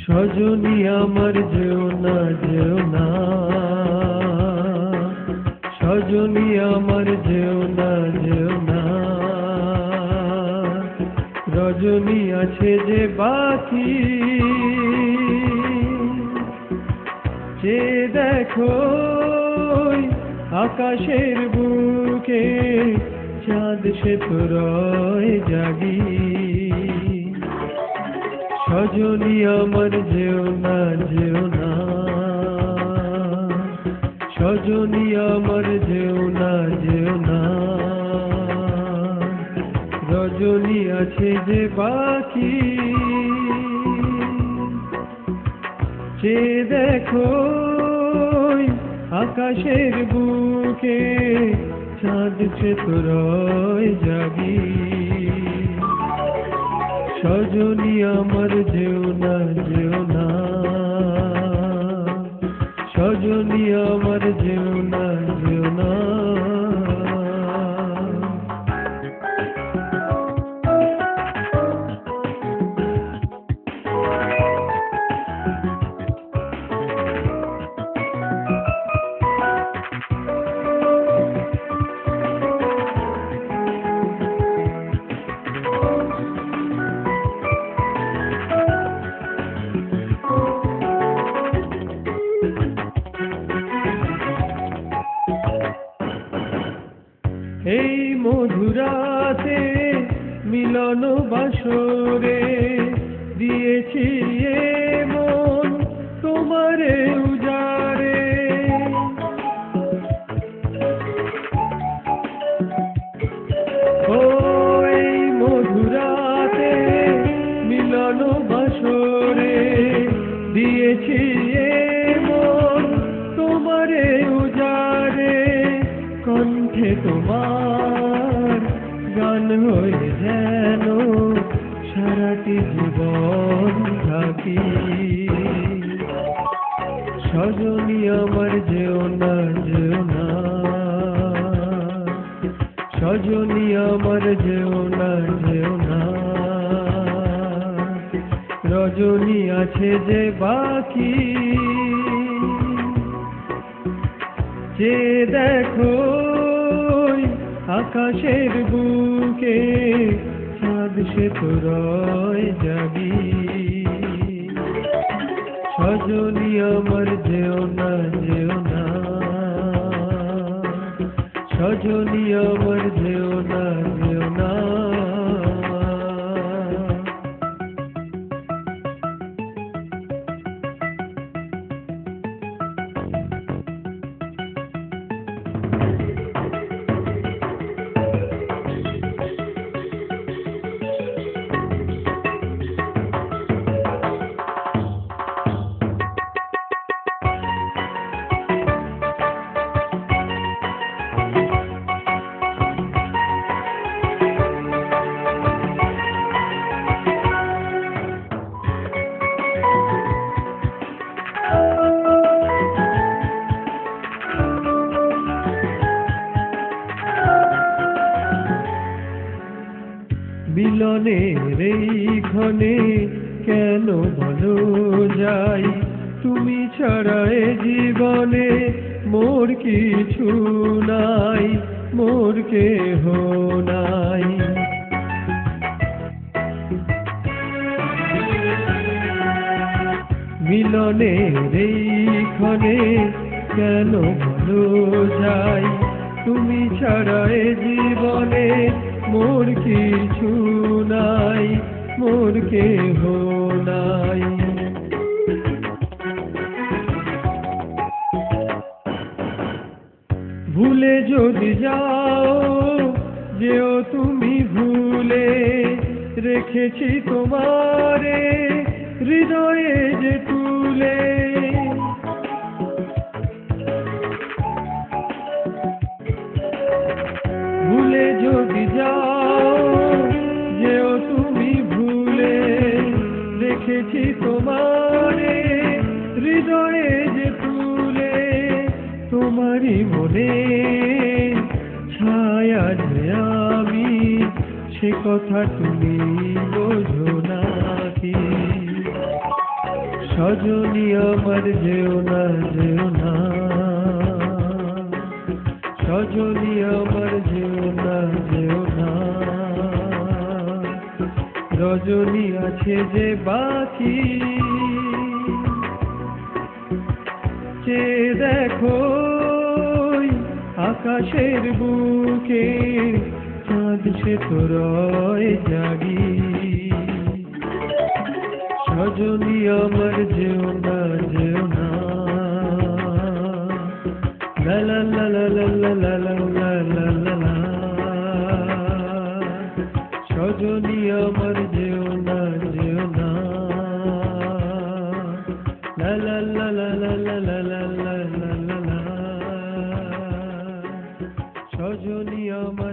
সজনী আমার যেও না যেও না, সজনী আমার যেও না যেও না, রজনী আছে যে বাকি, যে দেখো আকাশের বুকে চাঁদ সে তো রয় জাগি। সজনী আমার যেও না যেও না, সজনী আমার যেও না যেও না, রজনী আছে যে বাকি, যে দেখো আকাশের বুকে চাঁদ সে তো রয় জাগি। সজনী আমার যেও না যেও না, সজনী আমার যেও না যেও না। এই মধুরাতে মিলন বাসরে দিয়েছি এ মন তোমারে উজারে। ও এই মধুরাতে মিলন বাসরে দিয়েছি এ মন তোমারে উজারে। কণ্ঠে তোমার গান হয়ে যেন সারাটি জীবন থাকি। সজনী আমার যেও না যেও না, সজনী আমার যেও না যেও না, রজনী আছে যে বাকি, যে দেখো আকাশের বুকে চাঁদ সে তো রয় জাগি। সজনী আমার যেও না যেও না, সজনী আমার যেও না যেও না। মিলনের এই ক্ষণে কেন বলো যাই, তুমি ছাড়া এ জীবনে মোর কিছু নাই, মোর কেহ নাই। মিলনের এই ক্ষণে কেন বলো যাই, তুমি ছাড়া এ জীবনে মোর কিছু নাই, মোর কেহ নাই। ভুলে যদি যাও যেও তুমি ভুলে, রেখেছি তোমারে হৃদয়ে যে তুলে। ভুলে যদি যাও যেও তুমি ভুলে, রেখেছি তোমারে হৃদয়ে যে তুলে, তোমারই মনে ছায়া যে আমি, সে কথা তুমি বোঝো নাকি? সজনী আমার যেও না, যেও না, সজনী আমার যেও না, যেও না, রজনী আছে যে বাকি। চেয়ে দেখো আকাশের বুকে, চাঁদ সে তো রয় জাগি। সজনী আমার যেও না, যেও না, লা লা লা লা লা লা লা লা লা লা লা। সজনী আমার যেও না, যেও না, লা লা লা লা লা লা লা লা লা লা লা। সজনী আমার